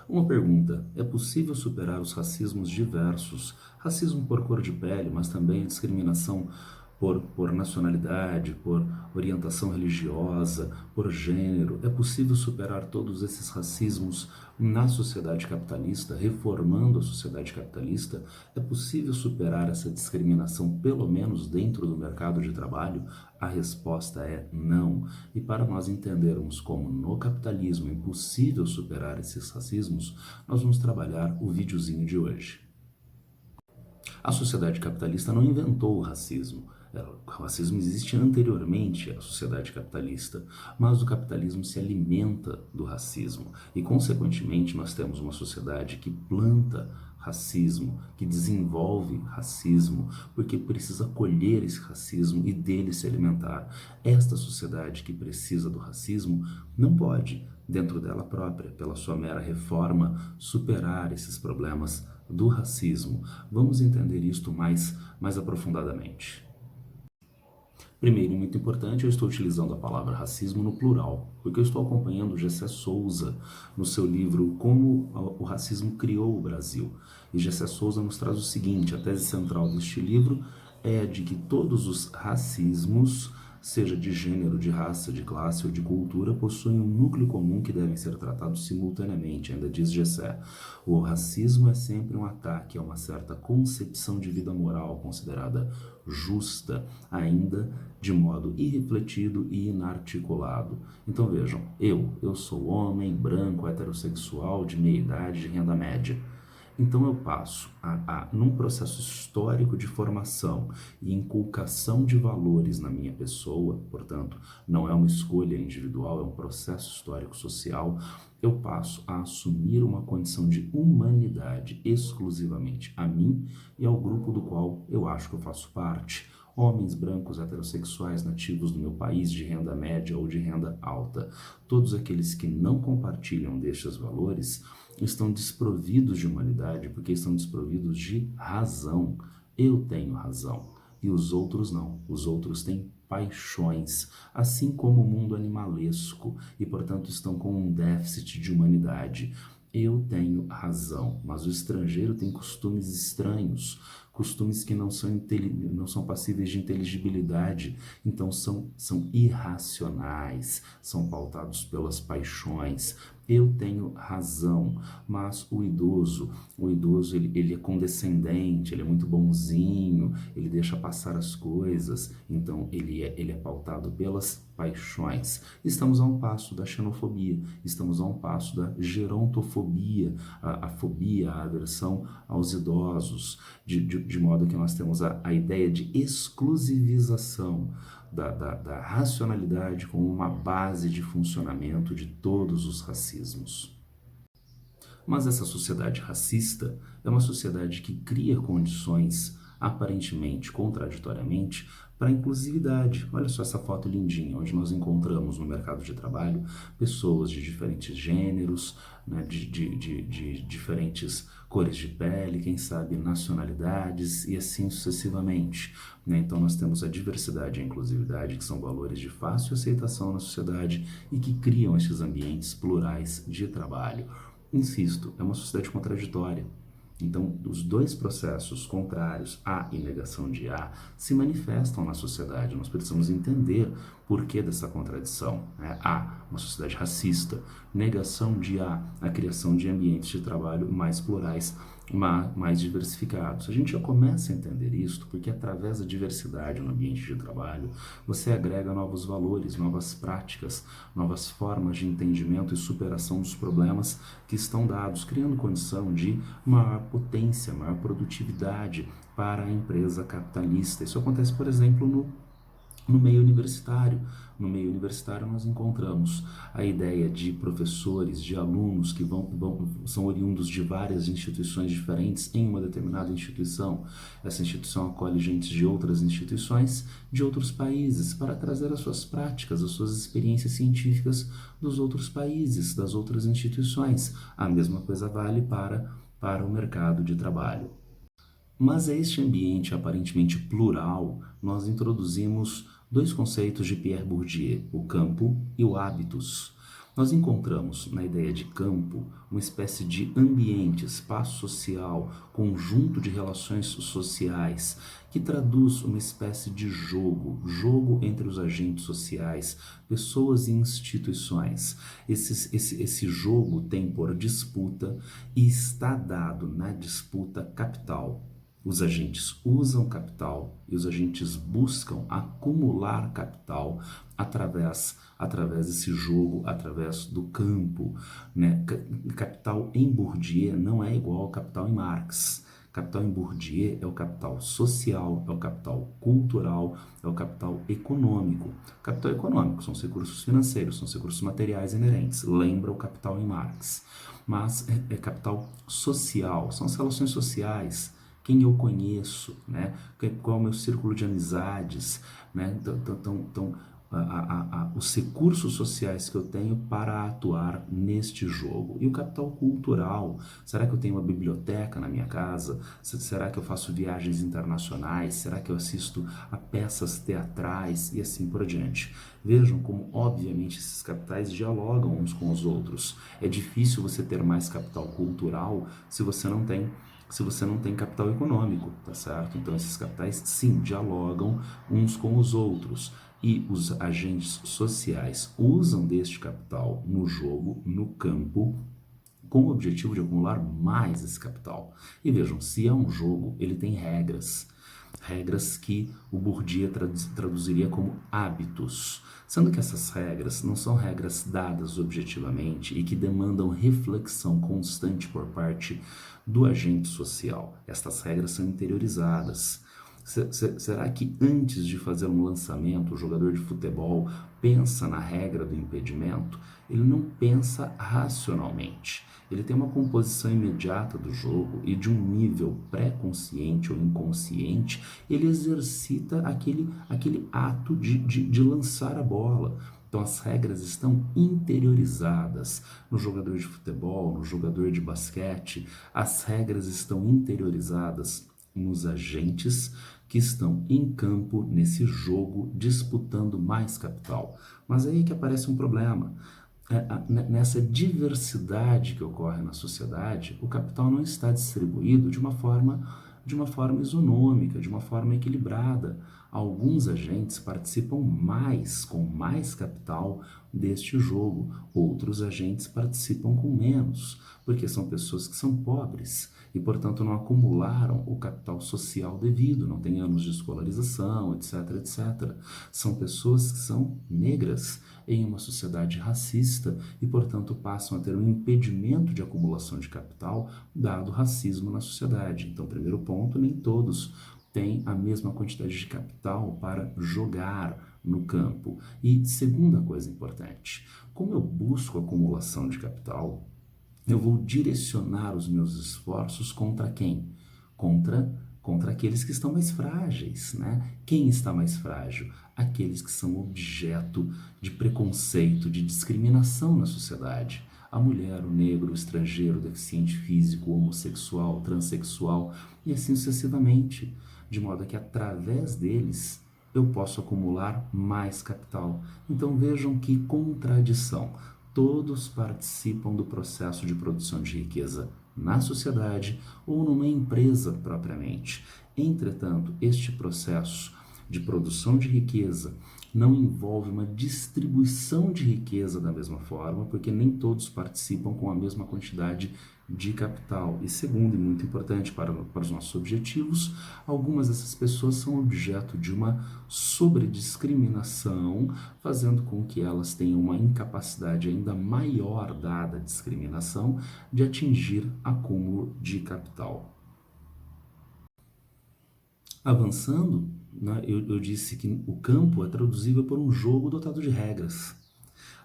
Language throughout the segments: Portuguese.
Uma pergunta: é possível superar os racismos diversos, racismo por cor de pele, mas também a discriminação por nacionalidade, por orientação religiosa, por gênero? É possível superar todos esses racismos na sociedade capitalista, reformando a sociedade capitalista? É possível superar essa discriminação, pelo menos dentro do mercado de trabalho? A resposta é não. E para nós entendermos como no capitalismo é impossível superar esses racismos, nós vamos trabalhar o videozinho de hoje. A sociedade capitalista não inventou o racismo. O racismo existe anteriormente à sociedade capitalista, mas o capitalismo se alimenta do racismo e, consequentemente, nós temos uma sociedade que planta racismo, que desenvolve racismo, porque precisa colher esse racismo e dele se alimentar. Esta sociedade que precisa do racismo não pode, dentro dela própria, pela sua mera reforma, superar esses problemas do racismo. Vamos entender isto mais aprofundadamente. Primeiro, e muito importante, eu estou utilizando a palavra racismo no plural, porque eu estou acompanhando o Gessé Souza no seu livro Como o Racismo Criou o Brasil. E Gessé Souza nos traz o seguinte: a tese central deste livro é de que todos os racismos, seja de gênero, de raça, de classe ou de cultura, possuem um núcleo comum que devem ser tratados simultaneamente, ainda diz Gessé. O racismo é sempre um ataque a uma certa concepção de vida moral considerada justa, ainda de modo irrefletido e inarticulado. Então vejam, eu sou homem, branco, heterossexual, de meia idade, de renda média. Então eu passo num processo histórico de formação e inculcação de valores na minha pessoa, portanto, não é uma escolha individual, é um processo histórico-social, eu passo a assumir uma condição de humanidade exclusivamente a mim e ao grupo do qual eu acho que eu faço parte. Homens brancos heterossexuais nativos do meu país de renda média ou de renda alta. Todos aqueles que não compartilham destes valores estão desprovidos de humanidade porque estão desprovidos de razão. Eu tenho razão e os outros não. Os outros têm paixões, assim como o mundo animalesco, e portanto estão com um déficit de humanidade. Eu tenho razão, mas o estrangeiro tem costumes estranhos, costumes que não são passíveis de inteligibilidade, então são irracionais, são pautados pelas paixões. Eu tenho razão, mas o idoso ele é condescendente, ele é muito bonzinho, ele deixa passar as coisas, então ele é pautado pelas paixões. Estamos a um passo da xenofobia, estamos a um passo da gerontofobia, a fobia, a aversão aos idosos, de modo que nós temos a ideia de exclusivização da racionalidade como uma base de funcionamento de todos os racismos. Mas essa sociedade racista é uma sociedade que cria condições, aparentemente, contraditoriamente, para a inclusividade. Olha só essa foto lindinha, onde nós encontramos no mercado de trabalho pessoas de diferentes gêneros, né, de diferentes cores de pele, quem sabe nacionalidades e assim sucessivamente. Né? Então nós temos a diversidade e a inclusividade, que são valores de fácil aceitação na sociedade e que criam esses ambientes plurais de trabalho. Insisto, é uma sociedade contraditória. Então, os dois processos contrários, A e negação de A, se manifestam na sociedade. Nós precisamos entender por que dessa contradição. Né? A, uma sociedade racista. Negação de a criação de ambientes de trabalho mais plurais, mais diversificados. A gente já começa a entender isso porque através da diversidade no ambiente de trabalho, você agrega novos valores, novas práticas, novas formas de entendimento e superação dos problemas que estão dados, criando condição de maior potência, maior produtividade para a empresa capitalista. Isso acontece, por exemplo, no meio universitário. No meio universitário nós encontramos a ideia de professores, de alunos que são oriundos de várias instituições diferentes em uma determinada instituição. Essa instituição acolhe gente de outras instituições, de outros países, para trazer as suas práticas, as suas experiências científicas dos outros países, das outras instituições. A mesma coisa vale para o mercado de trabalho. Mas a este ambiente aparentemente plural, nós introduzimos dois conceitos de Pierre Bourdieu, o campo e o habitus. Nós encontramos na ideia de campo uma espécie de ambiente, espaço social, conjunto de relações sociais, que traduz uma espécie de jogo entre os agentes sociais, pessoas e instituições. Esse jogo tem por disputa e está dado na disputa capital. Os agentes usam capital e os agentes buscam acumular capital através desse jogo, através do campo, né? Capital em Bourdieu não é igual ao capital em Marx. Capital em Bourdieu é o capital social, é o capital cultural, é o capital econômico. Capital econômico são os recursos financeiros, são os recursos materiais inerentes. Lembra o capital em Marx. Mas é capital social, são as relações sociais, quem eu conheço, né? Qual é o meu círculo de amizades, né? Os recursos sociais que eu tenho para atuar neste jogo. E o capital cultural, será que eu tenho uma biblioteca na minha casa? Será que eu faço viagens internacionais? Será que eu assisto a peças teatrais? E assim por diante. Vejam como, obviamente, esses capitais dialogam uns com os outros. É difícil você ter mais capital cultural se você não tem capital econômico, tá certo? Então esses capitais, sim, dialogam uns com os outros e os agentes sociais usam deste capital no jogo, no campo, com o objetivo de acumular mais esse capital. E vejam, se é um jogo, ele tem regras. Regras que o Bourdieu traduziria como hábitos, sendo que essas regras não são regras dadas objetivamente e que demandam reflexão constante por parte do agente social. Estas regras são interiorizadas. Será que antes de fazer um lançamento, o jogador de futebol pensa na regra do impedimento? Ele não pensa racionalmente. Ele tem uma composição imediata do jogo e de um nível pré-consciente ou inconsciente, ele exercita aquele ato de lançar a bola. Então as regras estão interiorizadas no jogador de futebol, no jogador de basquete, as regras estão interiorizadas nos agentes que estão em campo nesse jogo disputando mais capital. Mas aí que aparece um problema. Nessa diversidade que ocorre na sociedade, o capital não está distribuído de uma forma isonômica, de uma forma equilibrada. Alguns agentes participam mais, com mais capital deste jogo, outros agentes participam com menos, porque são pessoas que são pobres e, portanto, não acumularam o capital social devido, não têm anos de escolarização, etc, etc. São pessoas que são negras em uma sociedade racista e, portanto, passam a ter um impedimento de acumulação de capital dado o racismo na sociedade. Então, primeiro ponto, nem todos têm a mesma quantidade de capital para jogar no campo. E segunda coisa importante, como eu busco acumulação de capital, eu vou direcionar os meus esforços contra quem? Contra aqueles que estão mais frágeis, né? Quem está mais frágil? Aqueles que são objeto de preconceito, de discriminação na sociedade. A mulher, o negro, o estrangeiro, o deficiente físico, o homossexual, o transexual e assim sucessivamente, de modo que através deles eu posso acumular mais capital. Então vejam que contradição. Todos participam do processo de produção de riqueza na sociedade ou numa empresa propriamente. Entretanto, este processo de produção de riqueza não envolve uma distribuição de riqueza da mesma forma, porque nem todos participam com a mesma quantidade de capital. E segundo, e muito importante para os nossos objetivos, algumas dessas pessoas são objeto de uma sobrediscriminação, fazendo com que elas tenham uma incapacidade ainda maior, dada a discriminação, de atingir acúmulo de capital. Avançando, né, eu disse que o campo é traduzível por um jogo dotado de regras.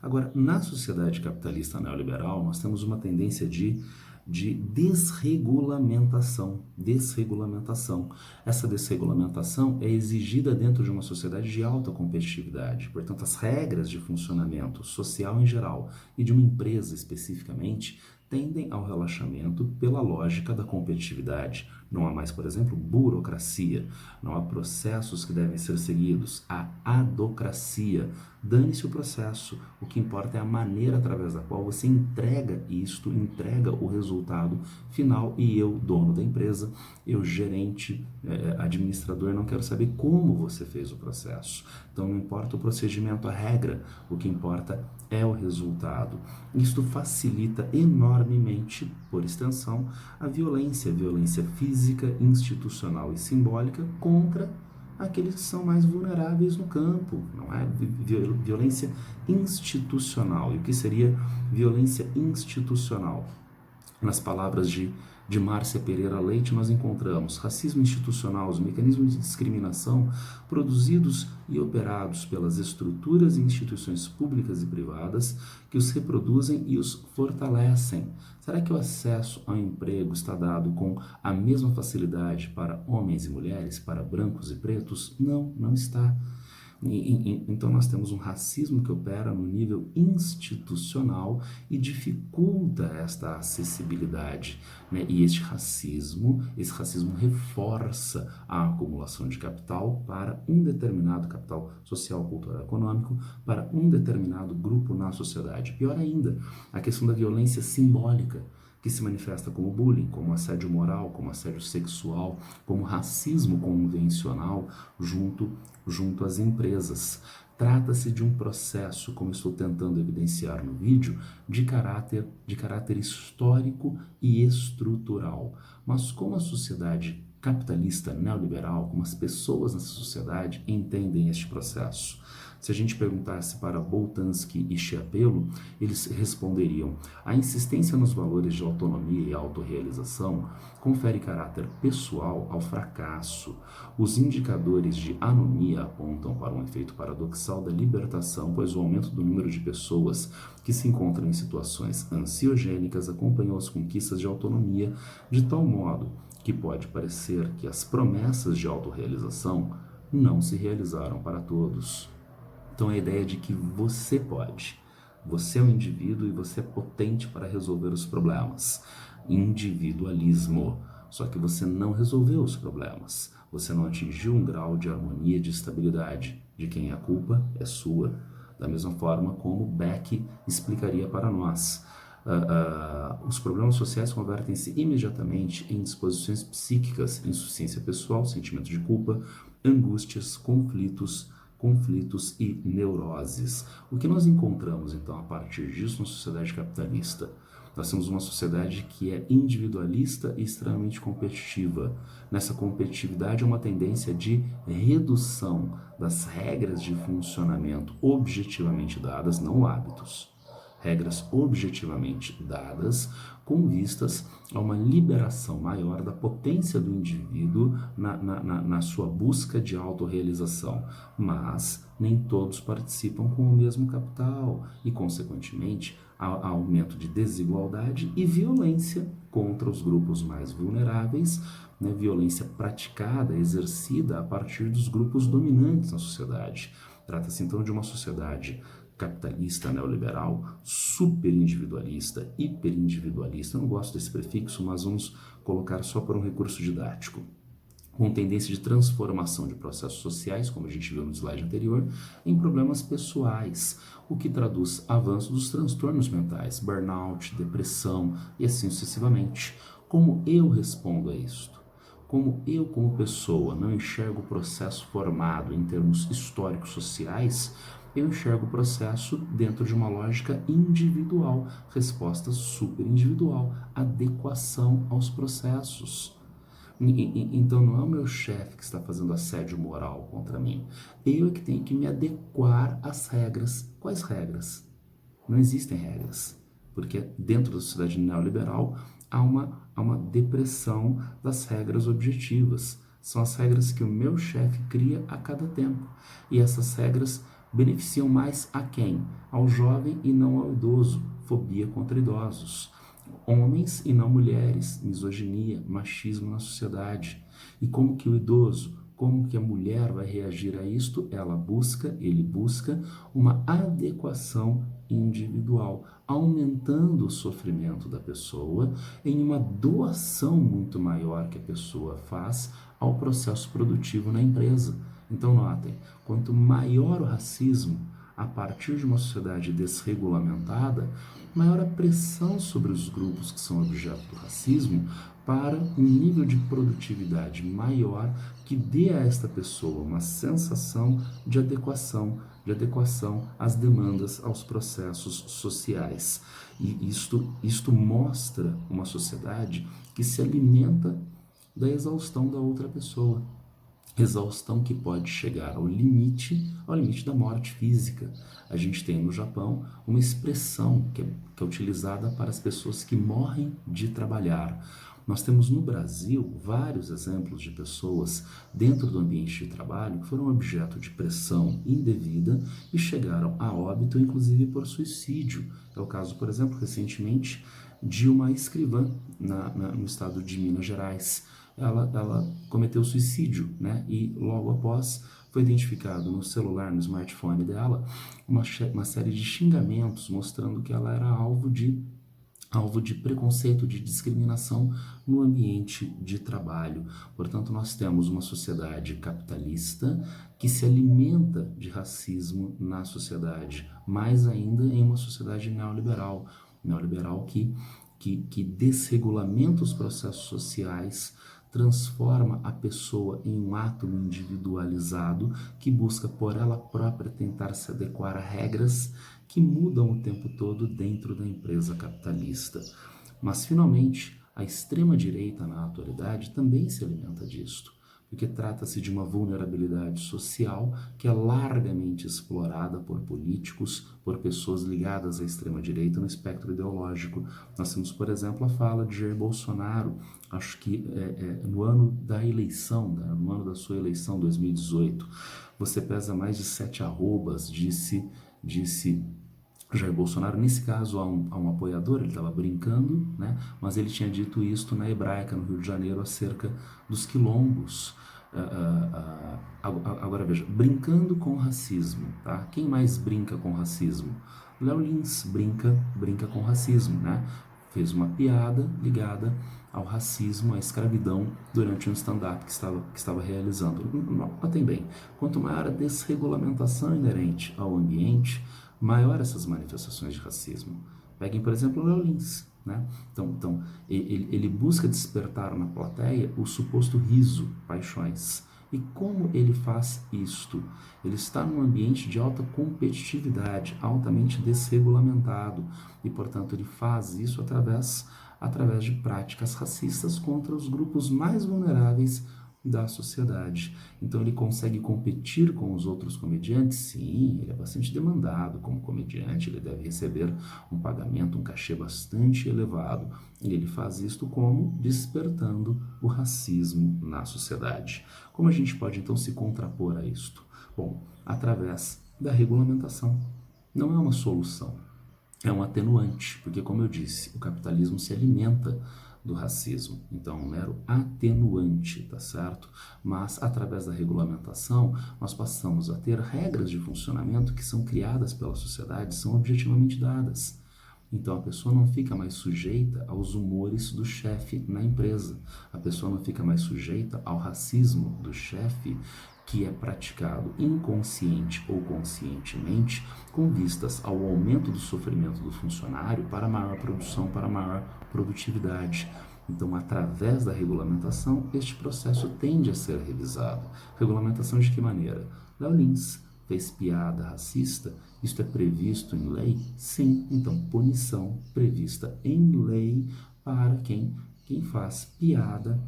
Agora, na sociedade capitalista neoliberal, nós temos uma tendência de desregulamentação. Essa desregulamentação é exigida dentro de uma sociedade de alta competitividade. Portanto, as regras de funcionamento social em geral e de uma empresa especificamente tendem ao relaxamento pela lógica da competitividade. Não há mais, por exemplo, burocracia, não há processos que devem ser seguidos, há adocracia. Dane-se o processo, o que importa é a maneira através da qual você entrega isto, entrega o resultado final e eu, dono da empresa, eu, gerente, administrador, não quero saber como você fez o processo. Então não importa o procedimento, a regra, o que importa é o resultado. Isto facilita enormemente, por extensão, a violência física, institucional e simbólica contra aqueles que são mais vulneráveis no campo, não é? Violência institucional. E o que seria violência institucional? Nas palavras de Márcia Pereira Leite, nós encontramos racismo institucional, os mecanismos de discriminação produzidos e operados pelas estruturas e instituições públicas e privadas que os reproduzem e os fortalecem. Será que o acesso ao emprego está dado com a mesma facilidade para homens e mulheres, para brancos e pretos? Não, não está. Então nós temos um racismo que opera no nível institucional e dificulta esta acessibilidade, né? E esse racismo reforça a acumulação de capital para um determinado capital social, cultural, econômico, para um determinado grupo na sociedade. Pior ainda, a questão da violência simbólica, que se manifesta como bullying, como assédio moral, como assédio sexual, como racismo convencional junto às empresas. Trata-se de um processo, como estou tentando evidenciar no vídeo, de caráter histórico e estrutural. Mas como a sociedade capitalista neoliberal, como as pessoas nessa sociedade entendem este processo? Se a gente perguntasse para Boltanski e Schiapello, eles responderiam: a insistência nos valores de autonomia e autorrealização confere caráter pessoal ao fracasso. Os indicadores de anomia apontam para um efeito paradoxal da libertação, pois o aumento do número de pessoas que se encontram em situações ansiogênicas acompanhou as conquistas de autonomia de tal modo que pode parecer que as promessas de autorrealização não se realizaram para todos. Então a ideia de que você pode, você é um indivíduo e você é potente para resolver os problemas. Individualismo. Só que você não resolveu os problemas, você não atingiu um grau de harmonia e de estabilidade. De quem a culpa é sua. Da mesma forma como Beck explicaria para nós. Os problemas sociais convertem-se imediatamente em disposições psíquicas, insuficiência pessoal, sentimento de culpa, angústias, conflitos e neuroses. O que nós encontramos, então, a partir disso na sociedade capitalista? Nós temos uma sociedade que é individualista e extremamente competitiva. Nessa competitividade, é uma tendência de redução das regras de funcionamento objetivamente dadas, não hábitos. Regras objetivamente dadas, com vistas a uma liberação maior da potência do indivíduo na sua busca de autorrealização. Mas nem todos participam com o mesmo capital e, consequentemente, há aumento de desigualdade e violência contra os grupos mais vulneráveis, né? Violência praticada, exercida a partir dos grupos dominantes na sociedade. Trata-se, então, de uma sociedade capitalista, neoliberal, superindividualista, hiperindividualista. Eu não gosto desse prefixo, mas vamos colocar só por um recurso didático. Com tendência de transformação de processos sociais, como a gente viu no slide anterior, em problemas pessoais, o que traduz avanço dos transtornos mentais, burnout, depressão e assim sucessivamente. Como eu respondo a isto? Como eu, como pessoa, não enxergo o processo formado em termos históricos sociais, eu enxergo o processo dentro de uma lógica individual, resposta superindividual, adequação aos processos. Então não é o meu chefe que está fazendo assédio moral contra mim. Eu é que tenho que me adequar às regras. Quais regras? Não existem regras, porque dentro da sociedade neoliberal há uma depressão das regras objetivas. São as regras que o meu chefe cria a cada tempo. E essas regras beneficiam mais a quem? Ao jovem e não ao idoso. Fobia contra idosos. Homens e não mulheres. Misoginia, machismo na sociedade. E como que o idoso, como que a mulher vai reagir a isto? Ele busca uma adequação individual, aumentando o sofrimento da pessoa em uma doação muito maior que a pessoa faz ao processo produtivo na empresa. Então notem, quanto maior o racismo, a partir de uma sociedade desregulamentada, maior a pressão sobre os grupos que são objeto do racismo para um nível de produtividade maior que dê a esta pessoa uma sensação de adequação às demandas, aos processos sociais. E isto mostra uma sociedade que se alimenta da exaustão da outra pessoa. Exaustão que pode chegar ao limite da morte física. A gente tem no Japão uma expressão que é utilizada para as pessoas que morrem de trabalhar. Nós temos no Brasil vários exemplos de pessoas dentro do ambiente de trabalho que foram objeto de pressão indevida e chegaram a óbito, inclusive por suicídio. É o caso, por exemplo, recentemente, de uma escrivã no estado de Minas Gerais. Ela cometeu suicídio, né? E logo após foi identificado no celular, no smartphone dela, uma série de xingamentos mostrando que ela era alvo de preconceito, de discriminação no ambiente de trabalho. Portanto, nós temos uma sociedade capitalista que se alimenta de racismo na sociedade, mais ainda em uma sociedade neoliberal que desregulamenta os processos sociais, transforma a pessoa em um átomo individualizado que busca por ela própria tentar se adequar a regras que mudam o tempo todo dentro da empresa capitalista. Mas, finalmente, a extrema-direita na atualidade também se alimenta disto, porque trata-se de uma vulnerabilidade social que é largamente explorada por políticos, por pessoas ligadas à extrema-direita no espectro ideológico. Nós temos, por exemplo, a fala de Jair Bolsonaro, acho que no ano da eleição, no ano da sua eleição, 2018, você pesa mais de 7 arrobas, disse Jair Bolsonaro. Nesse caso, a um apoiador, ele estava brincando, né? Mas ele tinha dito isto na Hebraica, no Rio de Janeiro, acerca dos quilombos. Agora veja, brincando com racismo, tá? Quem mais brinca com racismo? Léo Lins brinca com racismo, né? Fez uma piada ligada ao racismo, à escravidão, durante um stand-up que estava realizando. Notem bem, quanto maior a desregulamentação inerente ao ambiente, maior essas manifestações de racismo. Peguem, por exemplo, o Léo Lins, né? Então ele busca despertar na plateia o suposto riso, paixões. E como ele faz isto? Ele está num ambiente de alta competitividade, altamente desregulamentado, e, portanto, ele faz isso através de práticas racistas contra os grupos mais vulneráveis da sociedade. Então ele consegue competir com os outros comediantes? Sim, ele é bastante demandado como comediante, ele deve receber um pagamento, um cachê bastante elevado. E ele faz isto como? Despertando o racismo na sociedade. Como a gente pode então se contrapor a isto? Bom, através da regulamentação. Não é uma solução, é um atenuante, porque, como eu disse, o capitalismo se alimenta do racismo. Então, é um mero atenuante, tá certo? Mas, através da regulamentação, nós passamos a ter regras de funcionamento que são criadas pela sociedade, são objetivamente dadas. Então, a pessoa não fica mais sujeita aos humores do chefe na empresa. A pessoa não fica mais sujeita ao racismo do chefe, que é praticado inconsciente ou conscientemente com vistas ao aumento do sofrimento do funcionário para maior produção, para maior produtividade. Então, através da regulamentação, este processo tende a ser revisado. Regulamentação de que maneira? Léo Lins fez piada racista, isto é previsto em lei? Sim, então punição prevista em lei para quem faz piada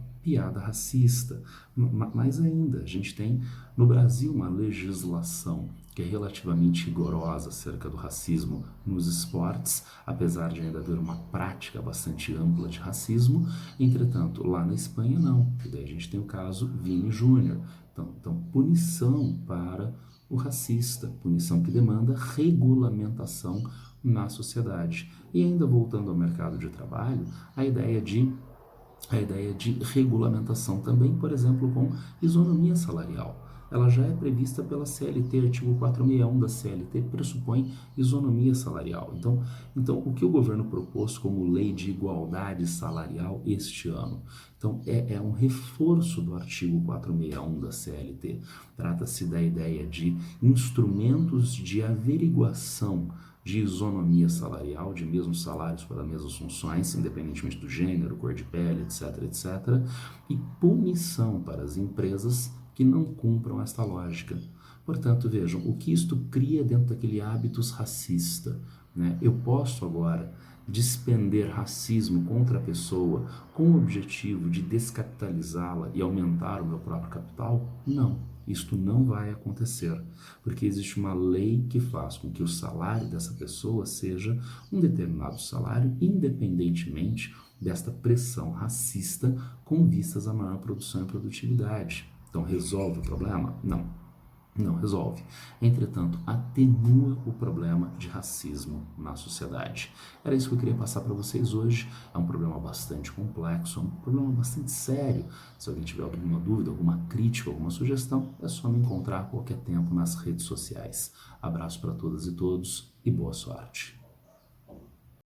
racista. Mais ainda, a gente tem no Brasil uma legislação que é relativamente rigorosa acerca do racismo nos esportes, apesar de ainda haver uma prática bastante ampla de racismo. Entretanto, lá na Espanha não, e daí a gente tem o caso Vini Júnior. Então, punição para o racista, punição que demanda regulamentação na sociedade. E ainda voltando ao mercado de trabalho, a ideia de regulamentação também, por exemplo, com isonomia salarial. ela já é prevista pela CLT, artigo 461 da CLT, pressupõe isonomia salarial. Então, o que o governo propôs como lei de igualdade salarial este ano? Então, é um reforço do artigo 461 da CLT. Trata-se da ideia de instrumentos de averiguação de isonomia salarial, de mesmos salários para mesmas funções, independentemente do gênero, cor de pele, etc, etc, e punição para as empresas que não cumpram esta lógica. Portanto, vejam, o que isto cria dentro daquele hábitos racista, né? Eu posso agora despender racismo contra a pessoa com o objetivo de descapitalizá-la e aumentar o meu próprio capital? Não, isto não vai acontecer, porque existe uma lei que faz com que o salário dessa pessoa seja um determinado salário, independentemente desta pressão racista com vistas à maior produção e produtividade. Então, resolve o problema? Não resolve. Entretanto, atenua o problema de racismo na sociedade. Era isso que eu queria passar para vocês hoje. É um problema bastante complexo, é um problema bastante sério. Se alguém tiver alguma dúvida, alguma crítica, alguma sugestão, é só me encontrar a qualquer tempo nas redes sociais. Abraço para todas e todos e boa sorte.